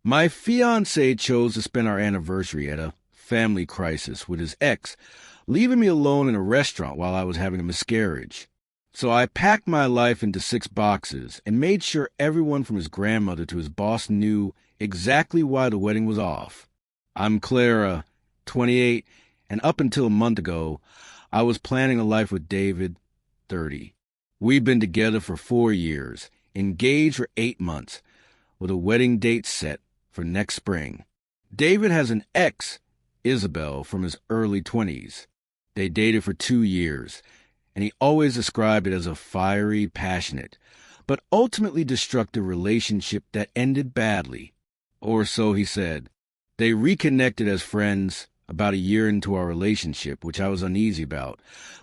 My fiancé chose to spend our anniversary at a family crisis with his ex, leaving me alone in a restaurant while I was having a miscarriage. So I packed my life into 6 boxes and made sure everyone from his grandmother to his boss knew exactly why the wedding was off. I'm Clara, 28, and up until a month ago, I was planning a life with David, 30. We've been together for 4 years, engaged for 8 months, with a wedding date set for next spring. David has an ex, Isabel, from his early 20s. They dated for 2 years, and he always described it as a fiery, passionate, but ultimately destructive relationship that ended badly. Or so he said. They reconnected as friends about a year into our relationship, which I was uneasy about,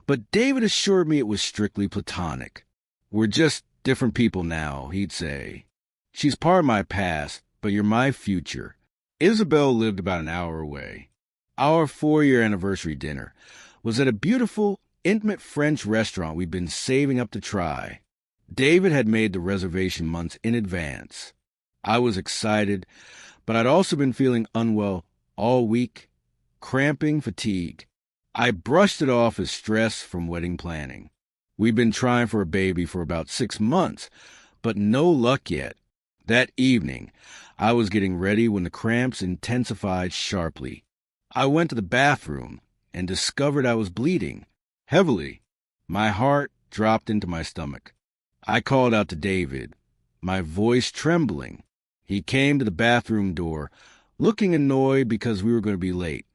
but David assured me it was strictly platonic. We're just different people now, he'd say. She's part of my past, but you're my future. Isabel lived about an hour away. Our 4-year anniversary dinner was at a beautiful, intimate French restaurant we'd been saving up to try. David had made the reservation months in advance. I was excited, but I'd also been feeling unwell all week, cramping, fatigue. I brushed it off as stress from wedding planning. We'd been trying for a baby for about 6 months, but no luck yet. That evening, I was getting ready when the cramps intensified sharply. I went to the bathroom and discovered I was bleeding. Heavily. My heart dropped into my stomach. I called out to David, my voice trembling. He came to the bathroom door, looking annoyed because we were going to be late.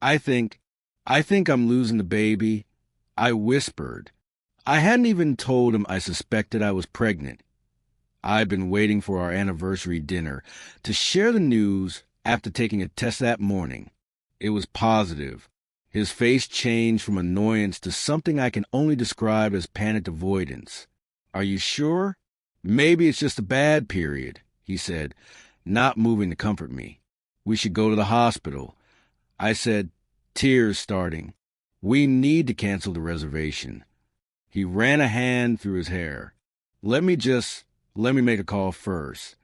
I think I'm losing the baby, I whispered. I hadn't even told him I suspected I was pregnant. I'd been waiting for our anniversary dinner to share the news after taking a test that morning. It was positive. His face changed from annoyance to something I can only describe as panicked avoidance. Are you sure? Maybe it's just a bad period, he said, not moving to comfort me. We should go to the hospital. I said, tears starting. We need to cancel the reservation. He ran a hand through his hair. Let me make a call first.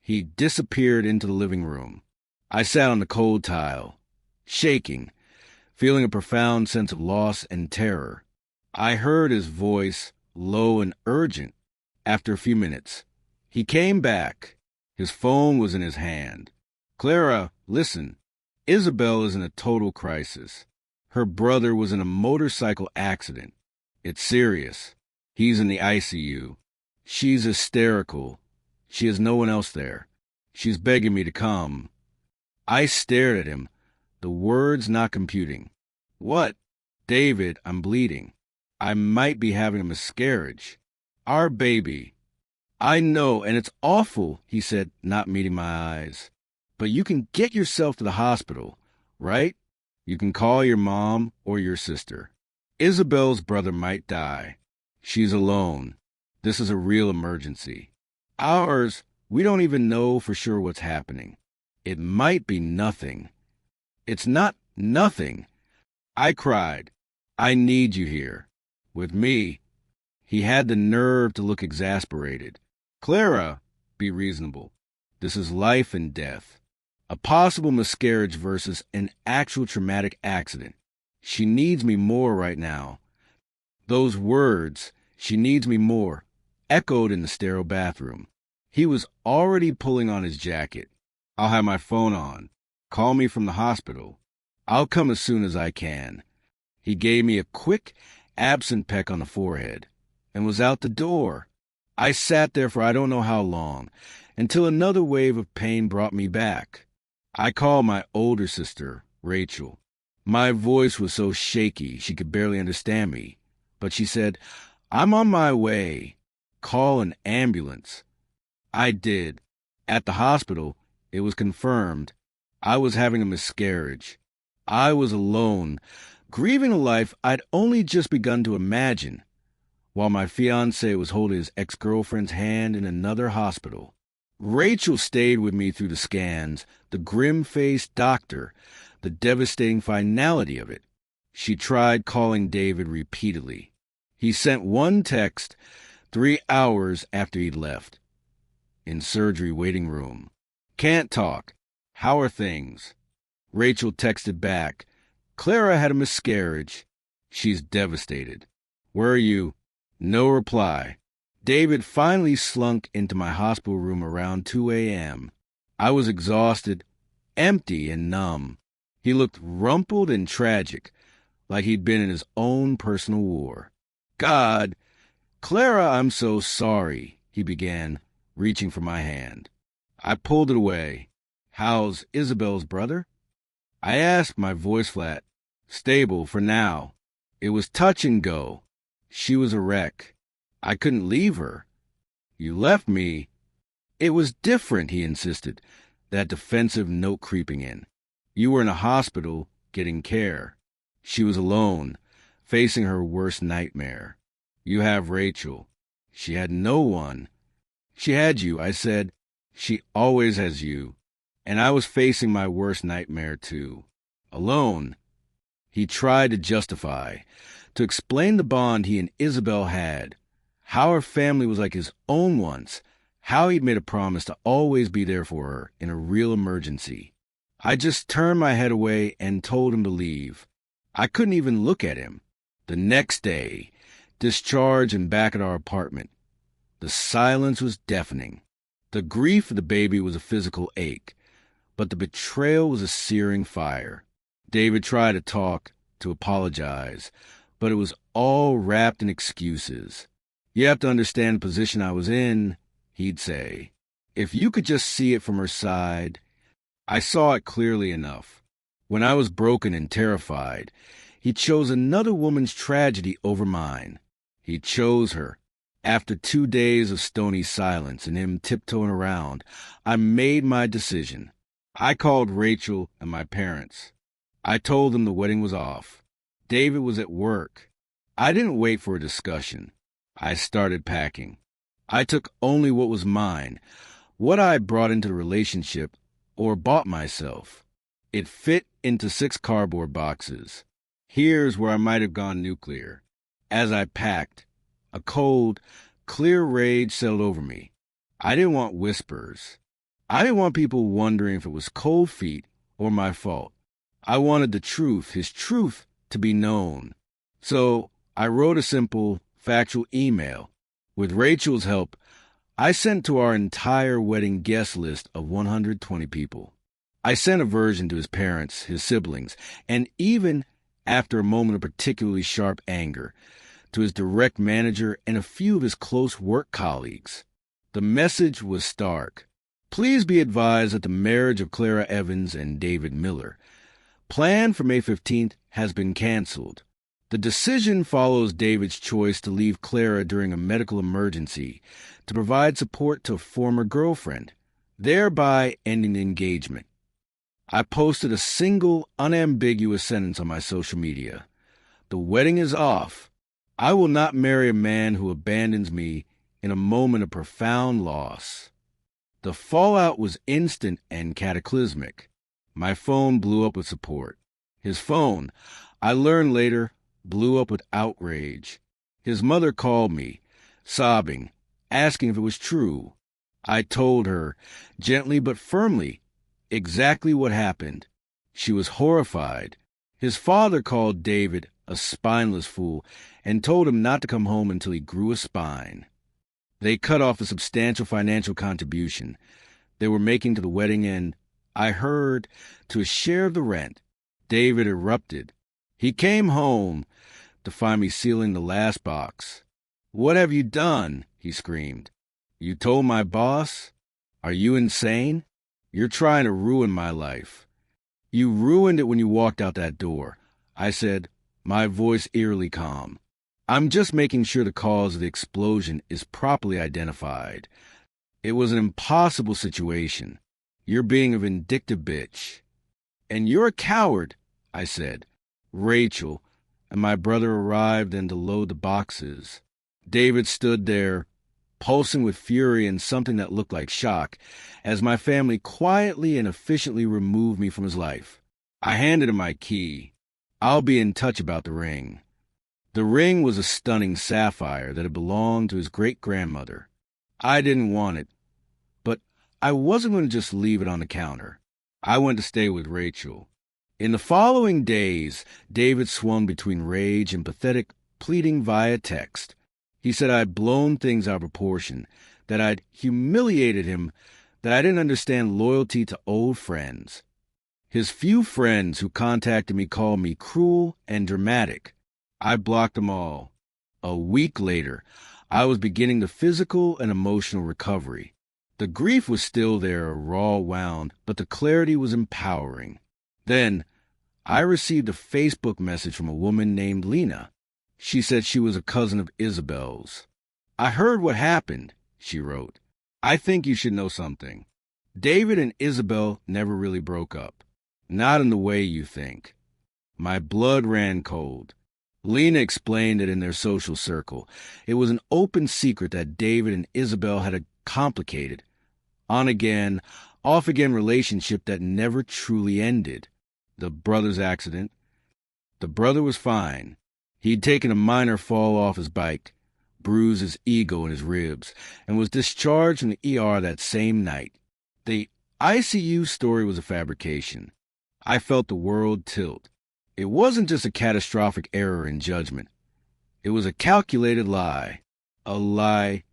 He disappeared into the living room. I sat on the cold tile, shaking, feeling a profound sense of loss and terror. I heard his voice, low and urgent. After a few minutes, he came back. His phone was in his hand. Clara, listen. Isabel is in a total crisis. Her brother was in a motorcycle accident. It's serious. He's in the ICU. She's hysterical. She has no one else there. She's begging me to come. I stared at him, the words not computing. What? David, I'm bleeding. I might be having a miscarriage. Our baby. I know, and it's awful, he said, not meeting my eyes. But you can get yourself to the hospital, right? You can call your mom or your sister. Isabel's brother might die. She's alone. This is a real emergency. Ours, we don't even know for sure what's happening. It might be nothing. It's not nothing. I cried. I need you here. With me. He had the nerve to look exasperated. Clara, be reasonable. This is life and death. A possible miscarriage versus an actual traumatic accident. She needs me more right now. Those words, she needs me more, echoed in the sterile bathroom. He was already pulling on his jacket. I'll have my phone on. Call me from the hospital. I'll come as soon as I can. He gave me a quick, absent peck on the forehead and was out the door. I sat there for I don't know how long, until another wave of pain brought me back. I called my older sister, Rachel. My voice was so shaky she could barely understand me, but she said, I'm on my way. Call an ambulance. I did. At the hospital, it was confirmed. I was having a miscarriage. I was alone, grieving a life I'd only just begun to imagine, while my fiancé was holding his ex-girlfriend's hand in another hospital. Rachel stayed with me through the scans, the grim-faced doctor, the devastating finality of it. She tried calling David repeatedly. He sent one text 3 hours after he'd left. In surgery waiting room. Can't talk. How are things? Rachel texted back. Clara had a miscarriage. She's devastated. Where are you? No reply. David finally slunk into my hospital room around 2 a.m. I was exhausted, empty and numb. He looked rumpled and tragic, like he'd been in his own personal war. God, Clara, I'm so sorry, he began, reaching for my hand. I pulled it away. How's Isabel's brother? I asked, my voice flat. Stable for now. It was touch and go. She was a wreck. I couldn't leave her. You left me. It was different, he insisted, that defensive note creeping in. You were in a hospital, getting care. She was alone, facing her worst nightmare. You have Rachel. She had no one. She had you, I said. She always has you. And I was facing my worst nightmare, too. Alone. He tried to justify, to explain the bond he and Isabel had, how her family was like his own once, how he'd made a promise to always be there for her in a real emergency. I just turned my head away and told him to leave. I couldn't even look at him. The next day, discharge and back at our apartment. The silence was deafening. The grief of the baby was a physical ache, but the betrayal was a searing fire. David tried to talk, to apologize, but it was all wrapped in excuses. You have to understand the position I was in, he'd say. If you could just see it from her side. I saw it clearly enough. When I was broken and terrified, he chose another woman's tragedy over mine. He chose her. After 2 days of stony silence and him tiptoeing around, I made my decision. I called Rachel and my parents. I told them the wedding was off. David was at work. I didn't wait for a discussion. I started packing. I took only what was mine, what I brought into the relationship or bought myself. It fit into 6 cardboard boxes. Here's where I might have gone nuclear. As I packed, a cold, clear rage settled over me. I didn't want whispers. I didn't want people wondering if it was cold feet or my fault. I wanted the truth, his truth, to be known. So I wrote a simple, factual email. With Rachel's help, I sent to our entire wedding guest list of 120 people. I sent a version to his parents, his siblings, and even, after a moment of particularly sharp anger, to his direct manager and a few of his close work colleagues. The message was stark. Please be advised that the marriage of Clara Evans and David Miller, planned for May 15th, has been canceled. The decision follows David's choice to leave Clara during a medical emergency to provide support to a former girlfriend, thereby ending the engagement. I posted a single, unambiguous sentence on my social media. The wedding is off. I will not marry a man who abandons me in a moment of profound loss. The fallout was instant and cataclysmic. My phone blew up with support. His phone, I learned later, blew up with outrage. His mother called me, sobbing, asking if it was true. I told her, gently but firmly, exactly what happened. She was horrified. His father called David a spineless fool and told him not to come home until he grew a spine. They cut off a substantial financial contribution they were making to the wedding, and I heard, to a share of the rent. David erupted. He came home to find me sealing the last box. "What have you done?" he screamed. "You told my boss? Are you insane? You're trying to ruin my life." "You ruined it when you walked out that door," I said, my voice eerily calm. "I'm just making sure the cause of the explosion is properly identified. It was an impossible situation. You're being a vindictive bitch." "And you're a coward," I said. Rachel and my brother arrived and to load the boxes. David stood there, pulsing with fury and something that looked like shock, as my family quietly and efficiently removed me from his life. I handed him my key. "I'll be in touch about the ring." The ring was a stunning sapphire that had belonged to his great-grandmother. I didn't want it, but I wasn't going to just leave it on the counter. I went to stay with Rachel. In the following days, David swung between rage and pathetic pleading via text. He said I'd blown things out of proportion, that I'd humiliated him, that I didn't understand loyalty to old friends. His few friends who contacted me called me cruel and dramatic. I blocked them all. A week later, I was beginning the physical and emotional recovery. The grief was still there, raw wound, but the clarity was empowering. Then, I received a Facebook message from a woman named Lena. She said she was a cousin of Isabel's. "I heard what happened," she wrote. "I think you should know something. David and Isabel never really broke up. Not in the way you think." My blood ran cold. Lena explained it in their social circle. It was an open secret that David and Isabel had a complicated, on-again, off-again relationship that never truly ended. The brother's accident. The brother was fine. He'd taken a minor fall off his bike, bruised his ego and his ribs, and was discharged from the ER that same night. The ICU story was a fabrication. I felt the world tilt. It wasn't just a catastrophic error in judgment. It was a calculated lie. A lie.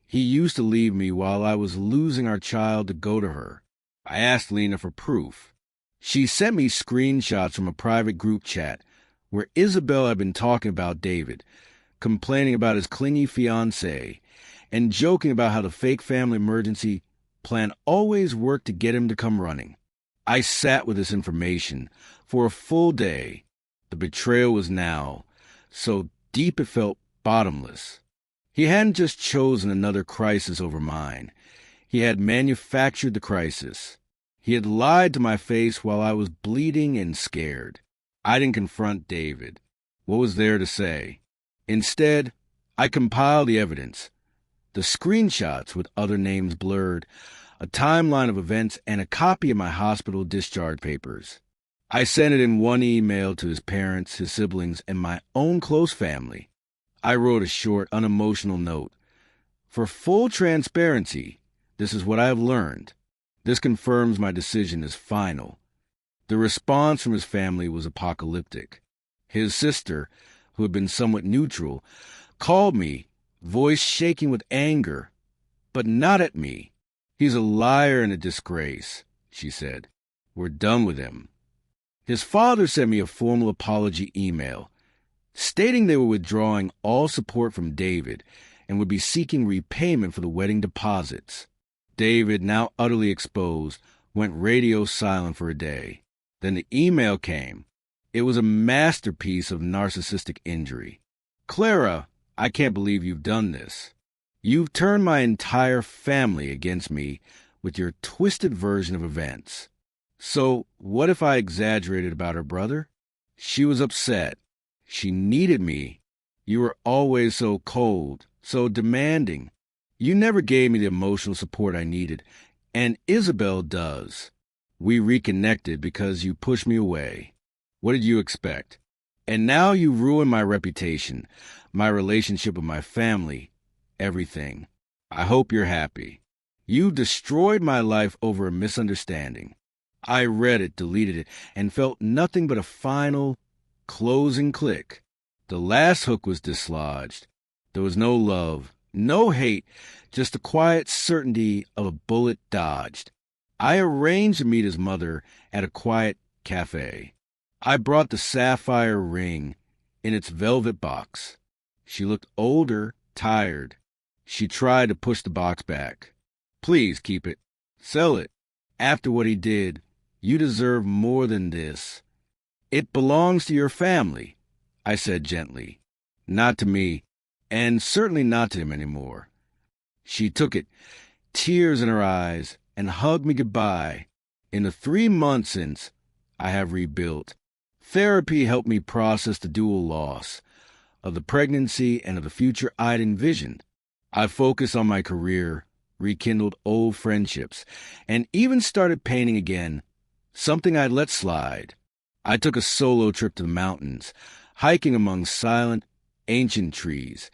He used to leave me while I was losing our child to go to her. I asked Lena for proof. She sent me screenshots from a private group chat where Isabel had been talking about David, complaining about his clingy fiancé, and joking about how the fake family emergency plan always worked to get him to come running. I sat with this information for a full day. The betrayal was now so deep it felt bottomless. He hadn't just chosen another crisis over mine. He had manufactured the crisis. He had lied to my face while I was bleeding and scared. I didn't confront David. What was there to say? Instead, I compiled the evidence. The screenshots with other names blurred, a timeline of events, and a copy of my hospital discharge papers. I sent it in one email to his parents, his siblings, and my own close family. I wrote a short, unemotional note. For full transparency, this is what I have learned. This confirms my decision is final. The response from his family was apocalyptic. His sister, who had been somewhat neutral, called me, voice shaking with anger, but not at me. "He's a liar and a disgrace," she said. "We're done with him." His father sent me a formal apology email, stating they were withdrawing all support from David and would be seeking repayment for the wedding deposits. David, now utterly exposed, went radio silent for a day. Then the email came. It was a masterpiece of narcissistic injury. "Clara, I can't believe you've done this. You've turned my entire family against me with your twisted version of events. So what if I exaggerated about her brother? She was upset. She needed me. You were always so cold, so demanding. You never gave me the emotional support I needed, and Isabel does. We reconnected because you pushed me away. What did you expect? And now you ruined my reputation, my relationship with my family, everything. I hope you're happy. You destroyed my life over a misunderstanding." I read it, deleted it, and felt nothing but a final, closing click. The last hook was dislodged. There was no love, no hate, just the quiet certainty of a bullet dodged. I arranged to meet his mother at a quiet cafe. I brought the sapphire ring in its velvet box. She looked older, tired. She tried to push the box back. "Please keep it. Sell it. After what he did, you deserve more than this. It belongs to your family," I said gently. "Not to me, and certainly not to him anymore." She took it, tears in her eyes, and hugged me goodbye. In the 3 months since, I have rebuilt. Therapy helped me process the dual loss of the pregnancy and of the future I'd envisioned. I focused on my career, rekindled old friendships, and even started painting again, something I'd let slide. I took a solo trip to the mountains, hiking among silent, ancient trees,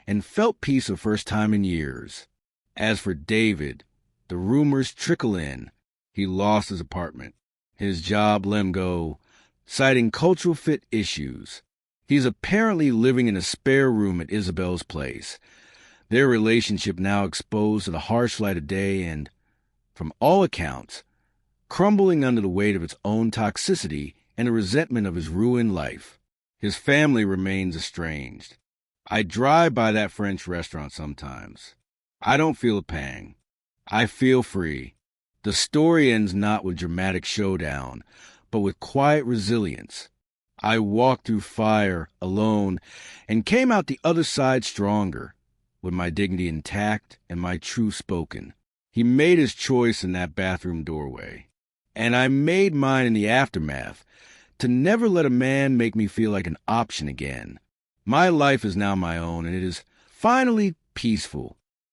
and felt peace for the first time in years. As for David, The rumors trickle in. He lost his apartment. His job let him go, citing cultural fit issues. He's apparently living in a spare room at Isabel's place. Their relationship now exposed to the harsh light of day and, from all accounts, crumbling under the weight of its own toxicity and the resentment of his ruined life. His family remains estranged. I drive by that French restaurant sometimes. I don't feel a pang. I feel free. The story ends not with dramatic showdown, but with quiet resilience. I walked through fire alone and came out the other side stronger, with my dignity intact and my truth spoken. He made his choice in that bathroom doorway, and I made mine in the aftermath, to never let a man make me feel like an option again. My life is now my own, and it is finally peaceful.